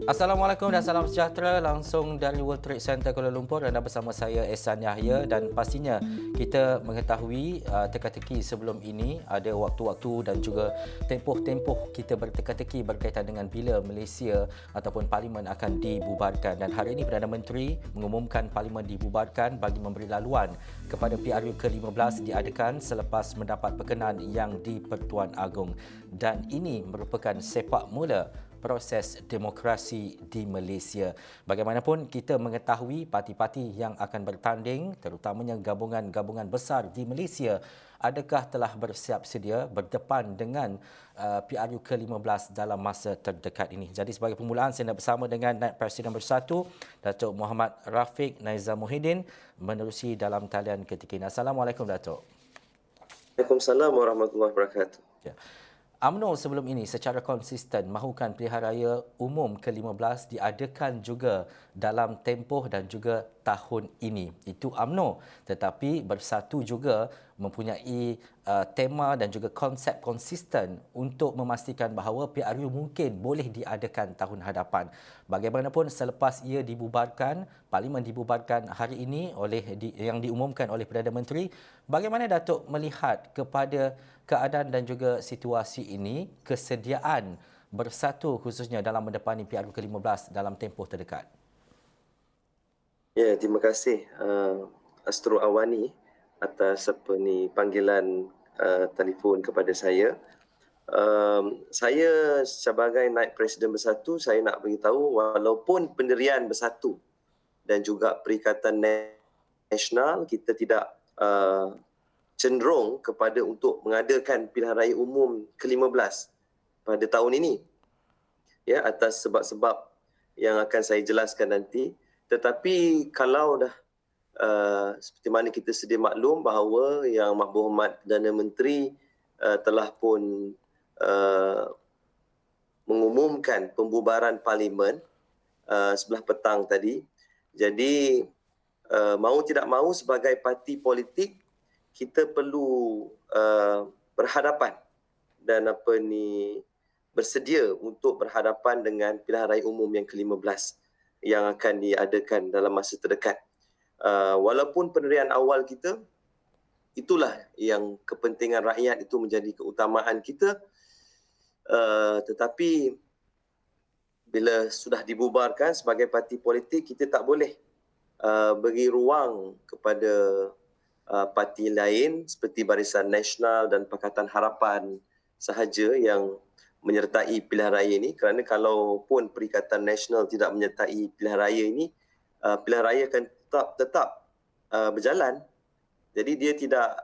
Assalamualaikum dan salam sejahtera langsung dari World Trade Center Kuala Lumpur. Anda bersama saya Ehsan Yahya dan pastinya kita mengetahui teka-teki sebelum ini ada waktu-waktu dan juga tempoh-tempoh kita berteka-teki berkaitan dengan bila Malaysia ataupun Parlimen akan dibubarkan, dan hari ini Perdana Menteri mengumumkan Parlimen dibubarkan bagi memberi laluan kepada PRU ke-15 diadakan selepas mendapat perkenan yang di-Pertuan Agong, dan ini merupakan sepak mula proses demokrasi di Malaysia. Bagaimanapun kita mengetahui parti-parti yang akan bertanding, terutamanya gabungan-gabungan besar di Malaysia, adakah telah bersiap sedia berdepan dengan PRU ke-15 dalam masa terdekat ini. Jadi sebagai permulaan saya nak bersama dengan Naib Presiden Bersatu Datuk Muhammad Rafiq Naizam Muhyiddin menerusi dalam talian ketika ini. Assalamualaikum Datuk. Waalaikumsalam warahmatullahi wabarakatuh. Ya. UMNO sebelum ini secara konsisten mahukan pilihan raya umum ke-15 diadakan juga dalam tempoh dan juga tahun ini. Itu UMNO. Tetapi Bersatu juga mempunyai tema dan juga konsep konsisten untuk memastikan bahawa PRU mungkin boleh diadakan tahun hadapan. Bagaimanapun selepas ia dibubarkan, Parlimen dibubarkan hari ini yang diumumkan oleh Perdana Menteri, bagaimana Datuk melihat kepada keadaan dan juga situasi ini, kesediaan Bersatu khususnya dalam mendepani PRU ke-15 dalam tempoh terdekat? Ya, terima kasih Astro Awani atas panggilan telefon kepada saya. Saya sebagai Naib Presiden Bersatu, saya nak beritahu walaupun pendirian Bersatu dan juga Perikatan Nasional kita tidak cenderung kepada untuk mengadakan pilihan raya umum ke-15 pada tahun ini, ya, atas sebab-sebab yang akan saya jelaskan nanti. Tetapi kalau dah seperti mana kita sedia maklum bahawa Yang Berhormat Perdana Menteri telah pun mengumumkan pembubaran Parlimen sebelah petang tadi. Jadi mahu tidak mahu sebagai parti politik kita perlu berhadapan dan bersedia untuk berhadapan dengan pilihan raya umum yang ke-15 yang akan diadakan dalam masa terdekat. Walaupun pendirian awal kita, itulah yang kepentingan rakyat itu menjadi keutamaan kita, tetapi bila sudah dibubarkan sebagai parti politik, kita tak boleh beri ruang kepada parti lain seperti Barisan Nasional dan Pakatan Harapan sahaja yang menyertai pilihan raya ini, kerana kalaupun Perikatan Nasional tidak menyertai pilihan raya ini, pilihan raya akan tetap berjalan. Jadi dia tidak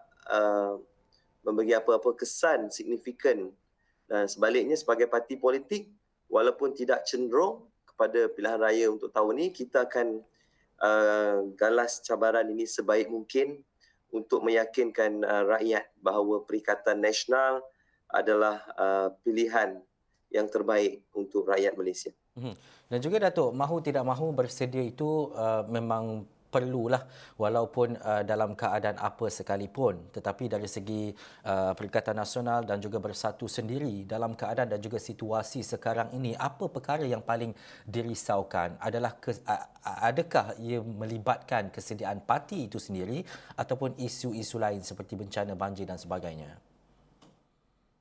memberi apa-apa kesan signifikan. Dan sebaliknya sebagai parti politik, walaupun tidak cenderung kepada pilihan raya untuk tahun ini, kita akan galas cabaran ini sebaik mungkin untuk meyakinkan rakyat bahawa Perikatan Nasional adalah pilihan yang terbaik untuk rakyat Malaysia. Dan juga Datuk, mahu tidak mahu bersedia itu memang perlulah, walaupun dalam keadaan apa sekalipun. Tetapi dari segi Perikatan Nasional dan juga Bersatu sendiri dalam keadaan dan juga situasi sekarang ini, apa perkara yang paling dirisaukan? Adakah ia melibatkan kesediaan parti itu sendiri ataupun isu-isu lain seperti bencana banjir dan sebagainya?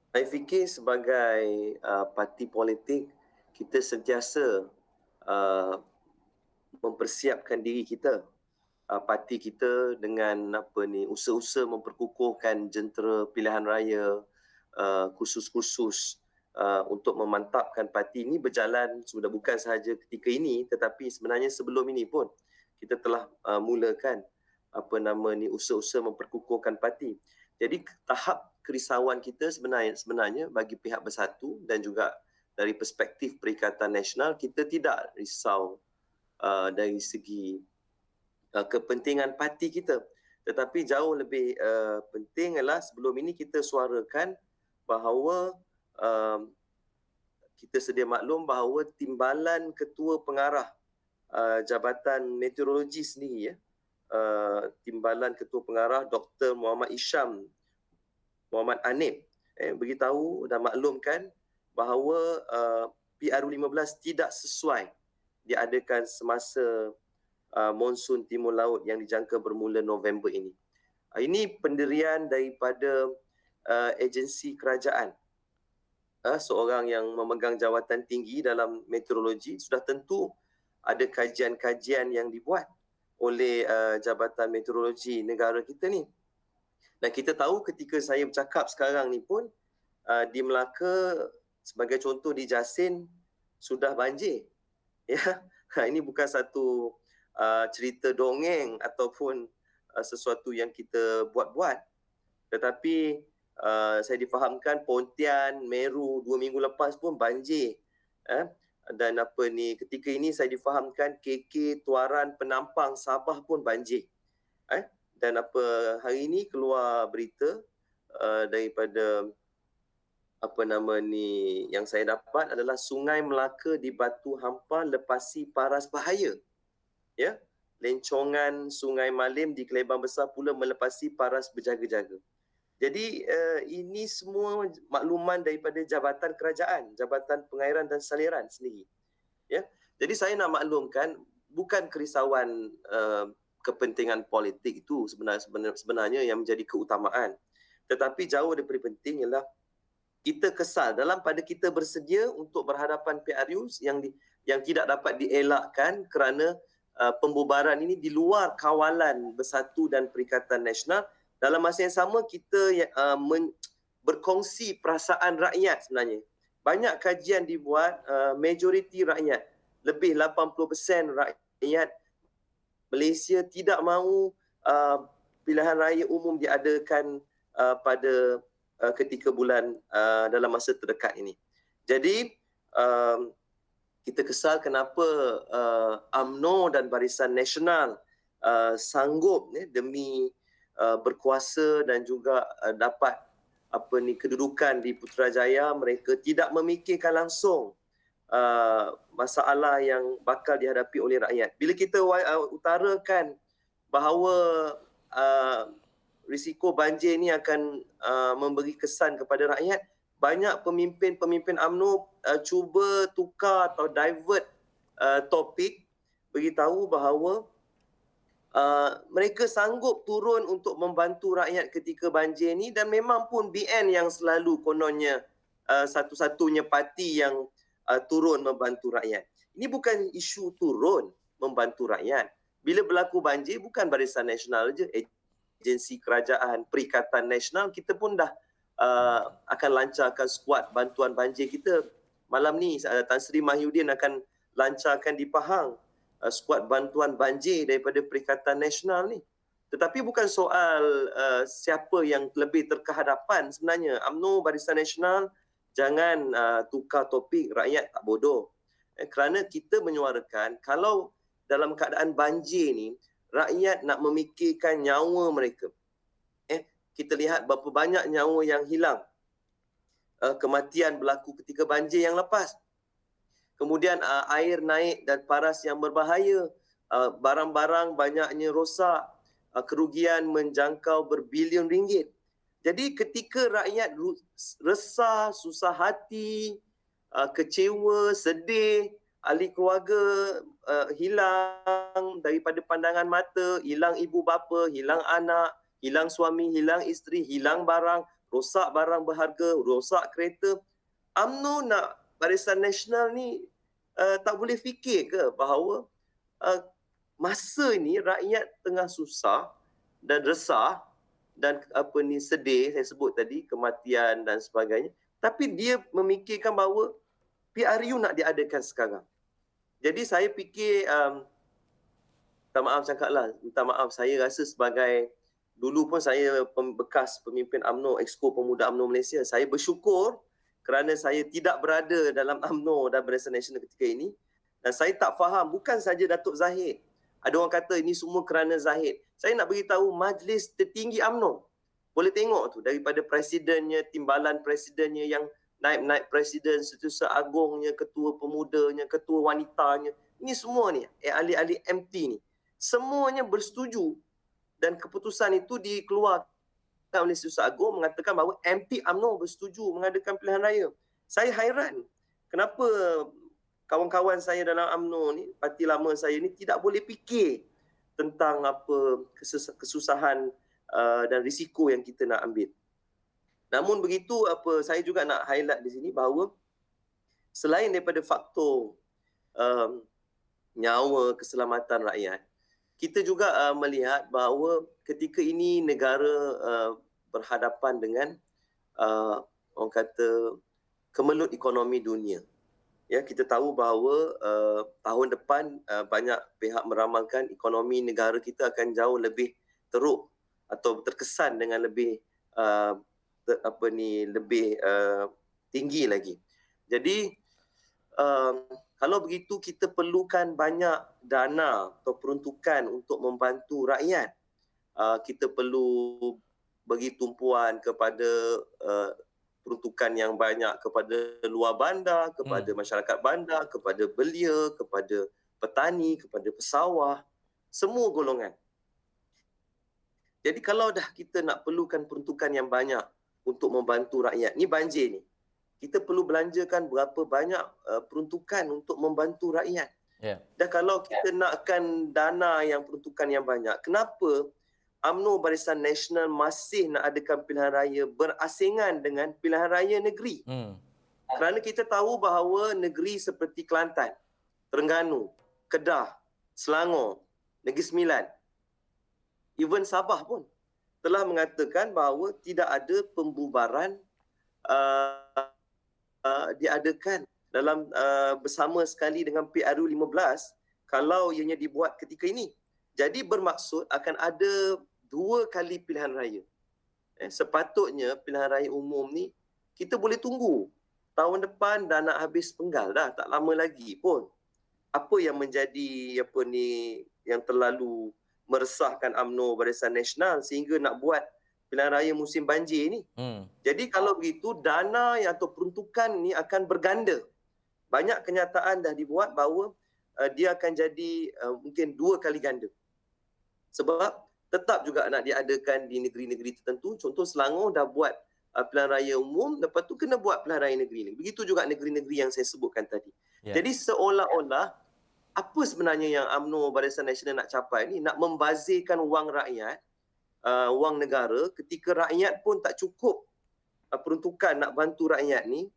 Saya fikir sebagai parti politik, kita sentiasa mempersiapkan diri kita, parti kita dengan usaha-usaha memperkukuhkan jentera pilihan raya, kursus-kursus untuk memantapkan parti ini berjalan sudah bukan sahaja ketika ini, tetapi sebenarnya sebelum ini pun kita telah mulakan usaha-usaha memperkukuhkan parti. Jadi tahap kerisauan kita sebenarnya bagi pihak Bersatu dan juga dari perspektif Perikatan Nasional, kita tidak risau dari segi kepentingan parti kita. Tetapi jauh lebih penting adalah sebelum ini kita suarakan bahawa kita sedia maklum bahawa timbalan ketua pengarah Jabatan Meteorologi sendiri, timbalan ketua pengarah Dr. Muhammad Isham Muhammad Anib beritahu dan maklumkan bahawa PRU15 tidak sesuai diadakan semasa monsun timur laut yang dijangka bermula November ini. Ini pendirian daripada agensi kerajaan. Seorang yang memegang jawatan tinggi dalam meteorologi, sudah tentu ada kajian-kajian yang dibuat oleh Jabatan Meteorologi negara kita ni. Dan kita tahu ketika saya bercakap sekarang ni pun, di Melaka sebagai contoh di Jasin sudah banjir. Ya, ini bukan satu cerita dongeng ataupun sesuatu yang kita buat-buat. Tetapi saya difahamkan Pontian, Meru 2 minggu lepas pun banjir. Dan ketika ini saya difahamkan KK, Tuaran, Penampang, Sabah pun banjir. Dan hari ini keluar berita daripada yang saya dapat adalah Sungai Melaka di Batu Hampar lepasi paras bahaya. Ya, Lencongan Sungai Malim di Kelebang Besar pula melepasi paras berjaga-jaga. Jadi ini semua makluman daripada Jabatan Kerajaan, Jabatan Pengairan dan Saliran sendiri. Ya, jadi saya nak maklumkan bukan kerisauan kepentingan politik itu sebenarnya yang menjadi keutamaan. Tetapi jauh daripada penting ialah kita kesal pada kita bersedia untuk berhadapan PRU yang tidak dapat dielakkan kerana pembubaran ini di luar kawalan Bersatu dan Perikatan Nasional. Dalam masa yang sama kita berkongsi perasaan rakyat sebenarnya. Banyak kajian dibuat, majoriti rakyat, lebih 80% rakyat Malaysia tidak mahu pilihan raya umum diadakan pada ketika bulan dalam masa terdekat ini. Jadi kita kesal kenapa UMNO dan Barisan Nasional sanggup demi berkuasa dan juga dapat kedudukan di Putrajaya, mereka tidak memikirkan langsung masalah yang bakal dihadapi oleh rakyat. Bila kita utarakan bahawa risiko banjir ini akan memberi kesan kepada rakyat, banyak pemimpin UMNO cuba tukar atau divert topik, beritahu bahawa mereka sanggup turun untuk membantu rakyat ketika banjir ni, dan memang pun BN yang selalu kononnya satu-satunya parti yang turun membantu rakyat. Ini bukan isu turun membantu rakyat. Bila berlaku banjir, bukan Barisan Nasional saja, agensi kerajaan, Perikatan Nasional, kita pun dah akan lancarkan skuad bantuan banjir kita. Malam ni Tan Sri Mahyudin akan lancarkan di Pahang skuad bantuan banjir daripada Perikatan Nasional ni. Tetapi bukan soal siapa yang lebih terkehadapan sebenarnya. UMNO, Barisan Nasional, jangan tukar topik, rakyat tak bodoh. Kerana kita menyuarakan kalau dalam keadaan banjir ni, rakyat nak memikirkan nyawa mereka. Kita lihat berapa banyak nyawa yang hilang. Kematian berlaku ketika banjir yang lepas. Kemudian air naik dan paras yang berbahaya, barang-barang banyaknya rosak, kerugian menjangkau berbilion ringgit. Jadi ketika rakyat resah, susah hati, kecewa, sedih, ahli keluarga hilang daripada pandangan mata, hilang ibu bapa, hilang anak, hilang suami, hilang isteri, hilang barang, rosak barang berharga, rosak kereta. UMNO nak Barisan Nasional ni tak boleh fikir ke bahawa masa ni rakyat tengah susah dan resah dan sedih, saya sebut tadi, kematian dan sebagainya, tapi dia memikirkan bahawa PRU nak diadakan sekarang. Jadi saya fikir minta maaf, saya rasa sebagai, dulu pun saya bekas pemimpin UMNO, Exco Pemuda UMNO Malaysia, saya bersyukur kerana saya tidak berada dalam UMNO dan Barisan Nasional ketika ini. Dan saya tak faham, bukan saja Datuk Zahid. Ada orang kata ini semua kerana Zahid. Saya nak beritahu majlis tertinggi UMNO. Boleh tengok tu, daripada presidennya, timbalan presidennya, yang naib-naib presiden, setiausaha agungnya, ketua pemudanya, ketua wanitanya. Ini semua ni, ahli-ahli MT ni. Semuanya bersetuju. Dan keputusan itu dikeluarkan oleh Setiausaha Agung mengatakan bahawa MP UMNO bersetuju mengadakan pilihan raya. Saya hairan kenapa kawan-kawan saya dalam UMNO ni, parti lama saya ni tidak boleh fikir tentang apa kesusahan dan risiko yang kita nak ambil. Namun begitu, saya juga nak highlight di sini bahawa selain daripada faktor nyawa, keselamatan rakyat, kita juga melihat bahawa ketika ini negara berhadapan dengan orang kata kemelut ekonomi dunia. Ya, kita tahu bahawa tahun depan banyak pihak meramalkan ekonomi negara kita akan jauh lebih teruk atau terkesan dengan lebih lebih tinggi lagi. Jadi kalau begitu kita perlukan banyak dana atau peruntukan untuk membantu rakyat. Kita perlu bagi tumpuan kepada peruntukan yang banyak kepada luar bandar, kepada masyarakat bandar, kepada belia, kepada petani, kepada pesawah, semua golongan. Jadi kalau dah kita nak perlukan peruntukan yang banyak untuk membantu rakyat, ni banjir ni, kita perlu belanjakan berapa banyak peruntukan untuk membantu rakyat. Yeah. Dan kalau kita nakkan dana yang peruntukan yang banyak, kenapa UMNO Barisan Nasional masih nak adakan pilihan raya berasingan dengan pilihan raya negeri? Kerana kita tahu bahawa negeri seperti Kelantan, Terengganu, Kedah, Selangor, Negeri Sembilan, even Sabah pun telah mengatakan bahawa tidak ada pembubaran diadakan dalam bersama sekali dengan PRU15 kalau ianya dibuat ketika ini. Jadi bermaksud akan ada 2 kali pilihan raya. Sepatutnya pilihan raya umum ni kita boleh tunggu. Tahun depan dah nak habis penggal dah, tak lama lagi pun. Apa yang menjadi yang terlalu meresahkan UMNO Barisan Nasional sehingga nak buat pilihan raya musim banjir ni. Jadi kalau begitu, dana atau peruntukan ni akan berganda. Banyak kenyataan dah dibuat bahawa dia akan jadi mungkin 2 kali ganda. Sebab tetap juga nak diadakan di negeri-negeri tertentu. Contoh Selangor dah buat pilihan raya umum, lepas tu kena buat pilihan raya negeri. Begitu juga negeri-negeri yang saya sebutkan tadi. Yeah. Jadi seolah-olah apa sebenarnya yang UMNO Barisan Nasional nak capai ni? Nak membazirkan wang rakyat, wang negara, ketika rakyat pun tak cukup peruntukan nak bantu rakyat ni.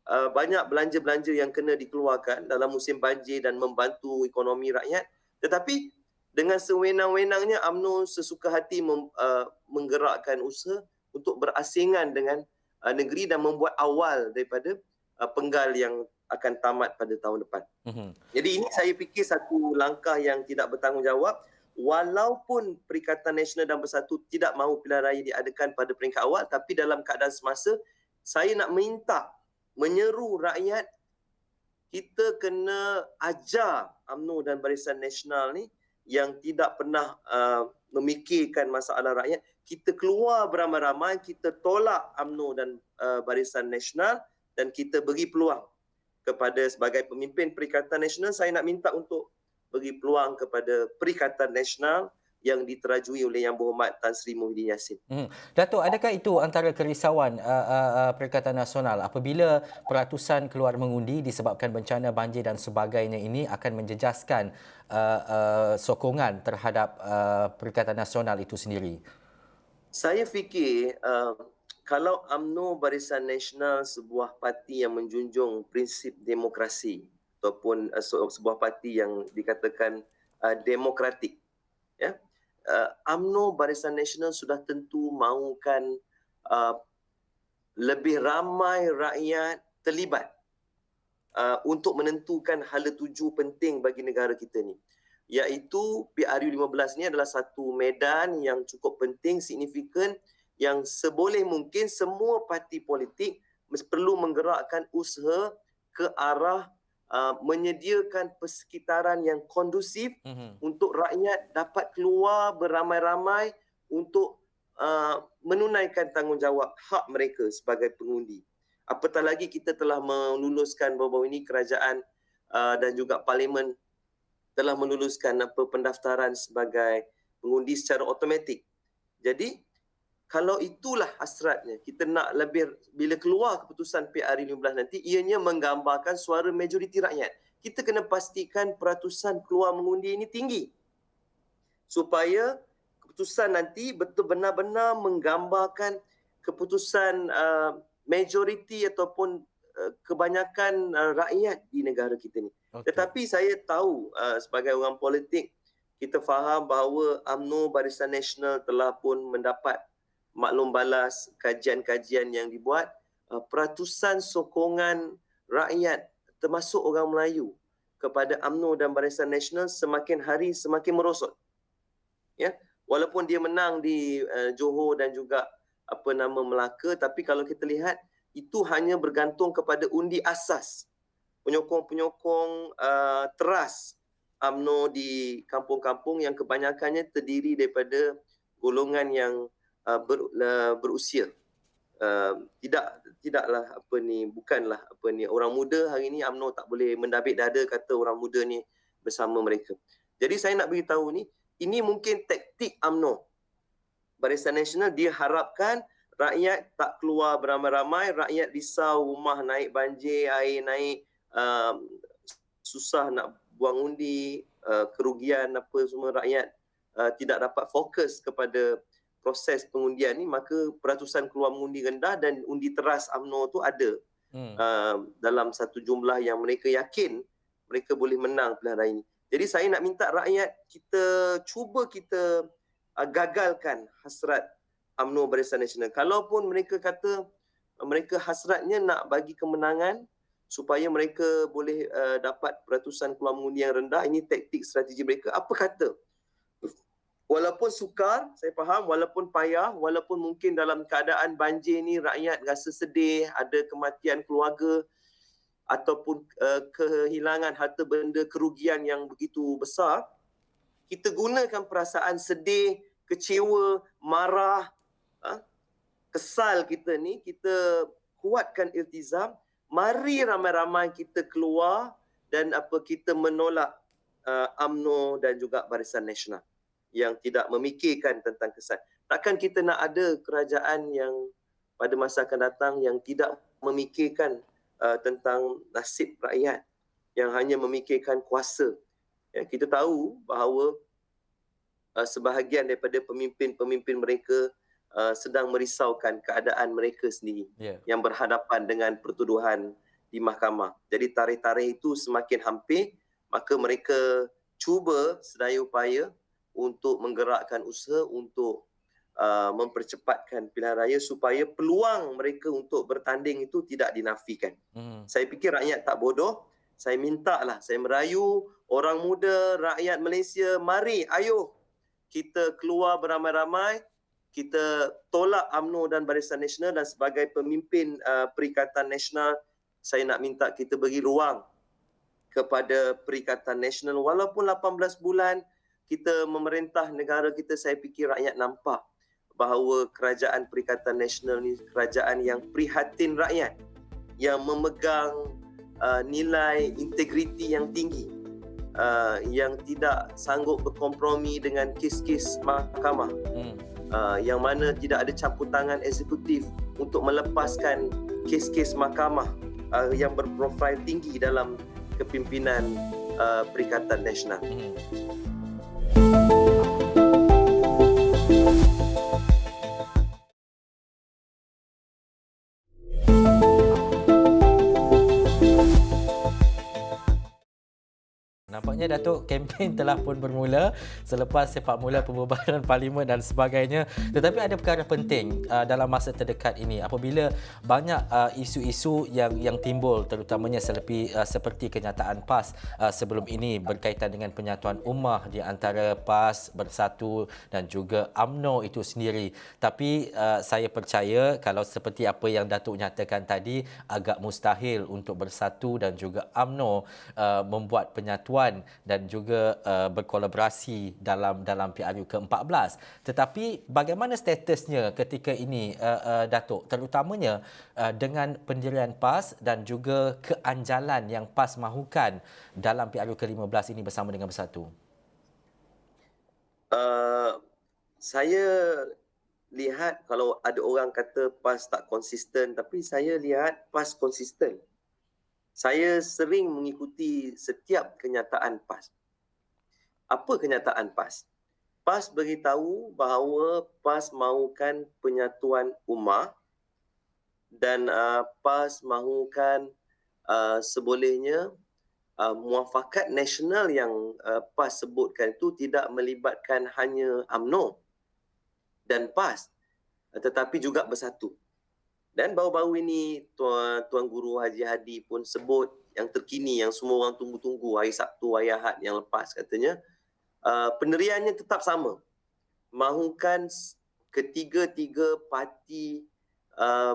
Banyak belanja-belanja yang kena dikeluarkan dalam musim banjir dan membantu ekonomi rakyat. Tetapi dengan sewenang-wenangnya UMNO sesuka hati menggerakkan usaha untuk berasingan dengan negeri dan membuat awal daripada penggal yang akan tamat pada tahun depan. Jadi ini saya fikir satu langkah yang tidak bertanggungjawab. Walaupun Perikatan Nasional dan Bersatu tidak mahu pilihan raya diadakan pada peringkat awal, tapi dalam keadaan semasa, saya nak menyeru rakyat, kita kena ajar UMNO dan Barisan Nasional ni yang tidak pernah memikirkan masalah rakyat. Kita keluar beramai-ramai, kita tolak UMNO dan Barisan Nasional dan kita beri peluang kepada sebagai pemimpin Perikatan Nasional. Saya nak minta untuk beri peluang kepada Perikatan Nasional yang diterajui oleh Yang Berhormat Tan Sri Muhyiddin Yassin. Datuk, adakah itu antara kerisauan Perikatan Nasional apabila peratusan keluar mengundi disebabkan bencana banjir dan sebagainya ini akan menjejaskan sokongan terhadap Perikatan Nasional itu sendiri? Saya fikir kalau UMNO Barisan Nasional sebuah parti yang menjunjung prinsip demokrasi ataupun sebuah parti yang dikatakan demokratik, ya, UMNO Barisan Nasional sudah tentu mahukan lebih ramai rakyat terlibat untuk menentukan hala tuju penting bagi negara kita ni, iaitu PRU15 ni adalah satu medan yang cukup penting, signifikan, yang seboleh mungkin semua parti politik perlu menggerakkan usaha ke arah menyediakan persekitaran yang kondusif untuk rakyat dapat keluar beramai-ramai untuk menunaikan tanggungjawab hak mereka sebagai pengundi. Apatah lagi kita telah meluluskan baru-baru ini kerajaan dan juga parlimen telah meluluskan pendaftaran sebagai pengundi secara automatik. Jadi kalau itulah hasratnya, kita nak lebih, bila keluar keputusan PRU15 nanti, ianya menggambarkan suara majoriti rakyat. Kita kena pastikan peratusan keluar mengundi ini tinggi, supaya keputusan nanti betul benar-benar menggambarkan keputusan majoriti ataupun kebanyakan rakyat di negara kita ni. Okey. Tetapi saya tahu sebagai orang politik, kita faham bahawa UMNO Barisan Nasional telah pun mendapat maklum balas kajian-kajian yang dibuat, peratusan sokongan rakyat termasuk orang Melayu kepada UMNO dan Barisan Nasional semakin hari semakin merosot. Ya, walaupun dia menang di Johor dan juga Melaka, tapi kalau kita lihat itu hanya bergantung kepada undi asas penyokong-penyokong teras UMNO di kampung-kampung yang kebanyakannya terdiri daripada golongan yang berusia. Bukanlah orang muda. Hari ini UMNO tak boleh mendabik dada kata orang muda ni bersama mereka. Jadi saya nak beritahu ni, ini mungkin taktik UMNO Barisan Nasional. Dia harapkan rakyat tak keluar beramai-ramai, rakyat risau rumah naik banjir, air naik, susah nak buang undi, kerugian apa semua, rakyat tidak dapat fokus kepada proses pengundian ni, maka peratusan keluar mengundi rendah dan undi teras UMNO tu ada dalam satu jumlah yang mereka yakin mereka boleh menang pilihan raya ini. Jadi saya nak minta rakyat kita cuba kita gagalkan hasrat UMNO Barisan Nasional. Kalaupun mereka kata mereka hasratnya nak bagi kemenangan supaya mereka boleh dapat peratusan keluar mengundi yang rendah, ini taktik strategi mereka, apa kata? Walaupun sukar, saya faham, walaupun payah, walaupun mungkin dalam keadaan banjir ni rakyat rasa sedih, ada kematian keluarga ataupun kehilangan harta benda, kerugian yang begitu besar, kita gunakan perasaan sedih, kecewa, marah, kesal kita ni, kita kuatkan iltizam, mari ramai-ramai kita keluar dan kita menolak UMNO dan juga Barisan Nasional yang tidak memikirkan tentang kesan. Takkan kita nak ada kerajaan yang pada masa akan datang yang tidak memikirkan tentang nasib rakyat, yang hanya memikirkan kuasa. Ya, kita tahu bahawa sebahagian daripada pemimpin-pemimpin mereka sedang merisaukan keadaan mereka sendiri yang berhadapan dengan pertuduhan di mahkamah. Jadi tarikh-tarikh itu semakin hampir, maka mereka cuba sedaya upaya untuk menggerakkan usaha untuk mempercepatkan pilihan raya supaya peluang mereka untuk bertanding itu tidak dinafikan. Saya fikir rakyat tak bodoh. Saya mintalah, saya merayu orang muda, rakyat Malaysia, mari, ayo kita keluar beramai-ramai, kita tolak UMNO dan Barisan Nasional, dan sebagai pemimpin Perikatan Nasional, saya nak minta kita beri ruang kepada Perikatan Nasional. Walaupun 18 bulan kita memerintah negara kita, saya fikir rakyat nampak bahawa kerajaan Perikatan Nasional ni kerajaan yang prihatin rakyat, yang memegang nilai integriti yang tinggi, yang tidak sanggup berkompromi dengan kes-kes mahkamah, yang mana tidak ada campur tangan eksekutif untuk melepaskan kes-kes mahkamah yang berprofil tinggi dalam kepimpinan Perikatan Nasional. Nampaknya Datuk, kempen telah pun bermula selepas sepak mula pembubaran parlimen dan sebagainya. Tetapi ada perkara penting dalam masa terdekat ini apabila banyak isu-isu yang timbul, terutamanya seperti kenyataan PAS sebelum ini berkaitan dengan penyatuan ummah di antara PAS, Bersatu dan juga UMNO itu sendiri. Tapi saya percaya kalau seperti apa yang Datuk nyatakan tadi, agak mustahil untuk Bersatu dan juga UMNO membuat penyatuan dan juga berkolaborasi dalam PRU ke-14. Tetapi bagaimana statusnya ketika ini, Datuk, terutamanya dengan pendirian PAS dan juga keanjalan yang PAS mahukan dalam PRU ke-15 ini bersama dengan Bersatu? Saya lihat kalau ada orang kata PAS tak konsisten, tapi saya lihat PAS konsisten. Saya sering mengikuti setiap kenyataan PAS. Apa kenyataan PAS? PAS beritahu bahawa PAS mahukan penyatuan ummah dan PAS mahukan sebolehnya muafakat nasional yang PAS sebutkan itu tidak melibatkan hanya UMNO dan PAS, tetapi juga bersatu. Dan baru-baru ini Tuan Guru Haji Hadi pun sebut yang terkini, yang semua orang tunggu-tunggu hari Sabtu, hari Ahad yang lepas, katanya pendiriannya tetap sama. Mahukan ketiga-tiga parti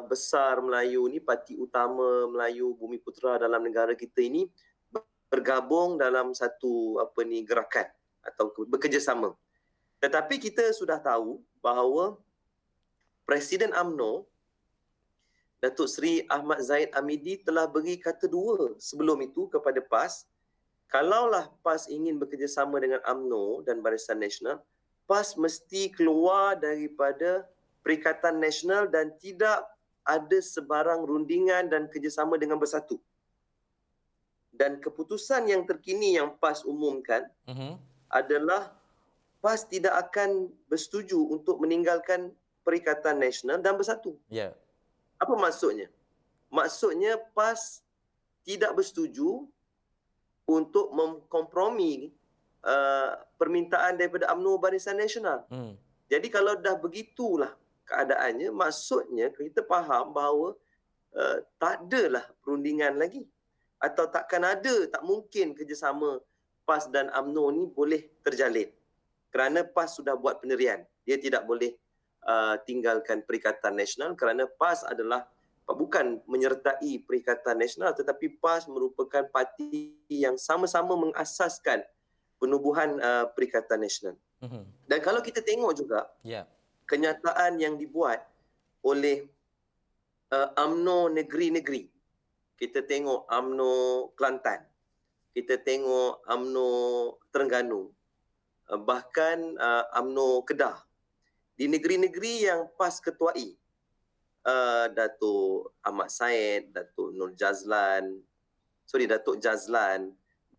besar Melayu ni, parti utama Melayu Bumi Putera dalam negara kita ini bergabung dalam satu gerakan atau bekerjasama. Tetapi kita sudah tahu bahawa Presiden UMNO Datuk Seri Ahmad Zahid Hamidi telah beri kata dua sebelum itu kepada PAS, kalaulah PAS ingin bekerjasama dengan UMNO dan Barisan Nasional, PAS mesti keluar daripada Perikatan Nasional dan tidak ada sebarang rundingan dan kerjasama dengan Bersatu. Dan keputusan yang terkini yang PAS umumkan adalah PAS tidak akan bersetuju untuk meninggalkan Perikatan Nasional dan Bersatu. Ya. Apa maksudnya? Maksudnya PAS tidak bersetuju untuk memkompromi permintaan daripada UMNO Barisan Nasional. Jadi kalau dah begitulah keadaannya, maksudnya kita faham bahawa tak adalah perundingan lagi. Atau takkan ada, tak mungkin kerjasama PAS dan UMNO ni boleh terjalin. Kerana PAS sudah buat pendirian. Dia tidak boleh tinggalkan Perikatan Nasional kerana PAS adalah bukan menyertai Perikatan Nasional, tetapi PAS merupakan parti yang sama-sama mengasaskan penubuhan Perikatan Nasional. Dan kalau kita tengok juga kenyataan yang dibuat oleh UMNO negeri-negeri, kita tengok UMNO Kelantan, kita tengok UMNO Terengganu, bahkan UMNO Kedah. Di negeri-negeri yang PAS ketuai, Datuk Ahmad Said, Datuk Jazlan,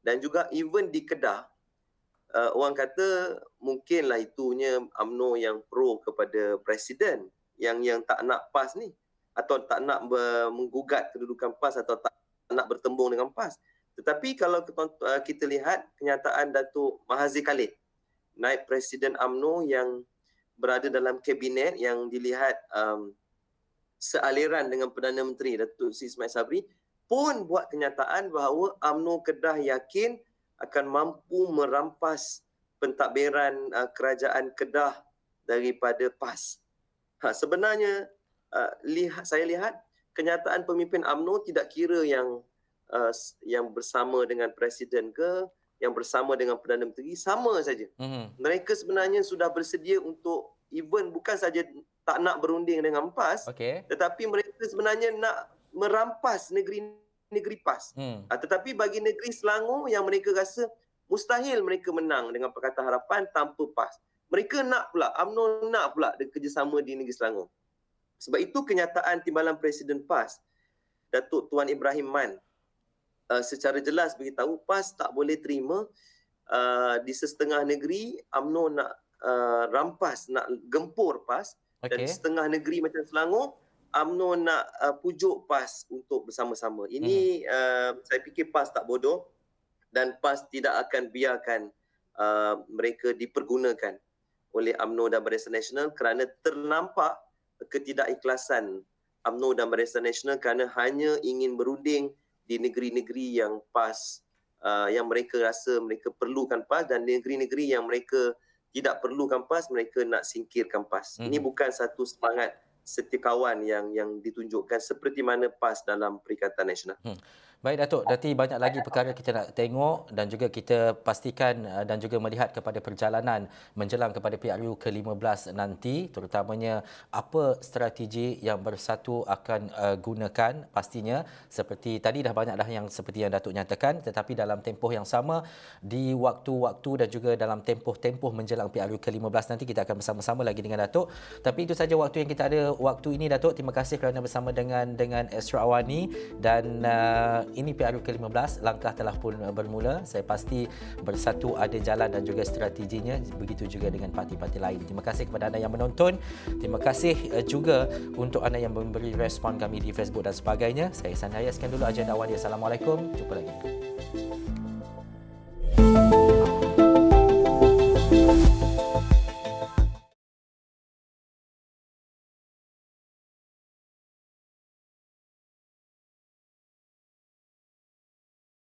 dan juga even di Kedah, orang kata mungkinlah itunya UMNO yang pro kepada Presiden, yang tak nak PAS ni, atau tak nak menggugat kedudukan PAS atau tak nak bertembung dengan PAS. Tetapi kalau kita lihat kenyataan Datuk Mahathir Khalid, naib Presiden UMNO yang berada dalam kabinet yang dilihat sealiran dengan Perdana Menteri Datuk Seri Ismail Sabri, pun buat kenyataan bahawa UMNO Kedah yakin akan mampu merampas pentadbiran kerajaan Kedah daripada PAS. Sebenarnya saya lihat kenyataan pemimpin UMNO tidak kira yang bersama dengan Presiden ke, yang bersama dengan Perdana Menteri, sama saja. Mereka sebenarnya sudah bersedia untuk even bukan saja tak nak berunding dengan PAS, tetapi mereka sebenarnya nak merampas negeri PAS. Tetapi bagi negeri Selangor yang mereka rasa mustahil mereka menang dengan Pakatan Harapan tanpa PAS. Mereka nak pula, UMNO nak pula kerjasama di negeri Selangor. Sebab itu kenyataan Timbalan Presiden PAS, Datuk Tuan Ibrahim Man, secara jelas beritahu PAS tak boleh terima di sesetengah negeri UMNO nak rampas, nak gempur PAS, dan di setengah negeri macam Selangor UMNO nak pujuk PAS untuk bersama-sama. Ini saya fikir PAS tak bodoh dan PAS tidak akan biarkan mereka dipergunakan oleh UMNO dan Barisan Nasional kerana ternampak ketidakikhlasan UMNO dan Barisan Nasional kerana hanya ingin berunding di negeri-negeri yang PAS, yang mereka rasa mereka perlukan PAS, dan negeri-negeri yang mereka tidak perlukan PAS, mereka nak singkirkan PAS. Ini bukan satu semangat setiakawan yang ditunjukkan seperti mana PAS dalam Perikatan Nasional. Baik Datuk, nanti banyak lagi perkara kita nak tengok dan juga kita pastikan dan juga melihat kepada perjalanan menjelang kepada PRU ke-15 nanti, terutamanya apa strategi yang Bersatu akan gunakan pastinya. Seperti tadi dah banyak dah yang seperti yang Datuk nyatakan, tetapi dalam tempoh yang sama di waktu-waktu dan juga dalam tempoh-tempoh menjelang PRU ke-15 nanti kita akan bersama-sama lagi dengan Datuk. Tapi itu saja waktu yang kita ada waktu ini Datuk. Terima kasih kerana bersama dengan Esra Awani dan ini PRU ke-15, langkah telah pun bermula. Saya pasti Bersatu ada jalan dan juga strateginya, begitu juga dengan parti-parti lain. Terima kasih kepada anda yang menonton. Terima kasih juga untuk anda yang memberi respon kami di Facebook dan sebagainya. Saya Ihsan Yahya, sekian dulu agenda awal. Assalamualaikum, jumpa lagi.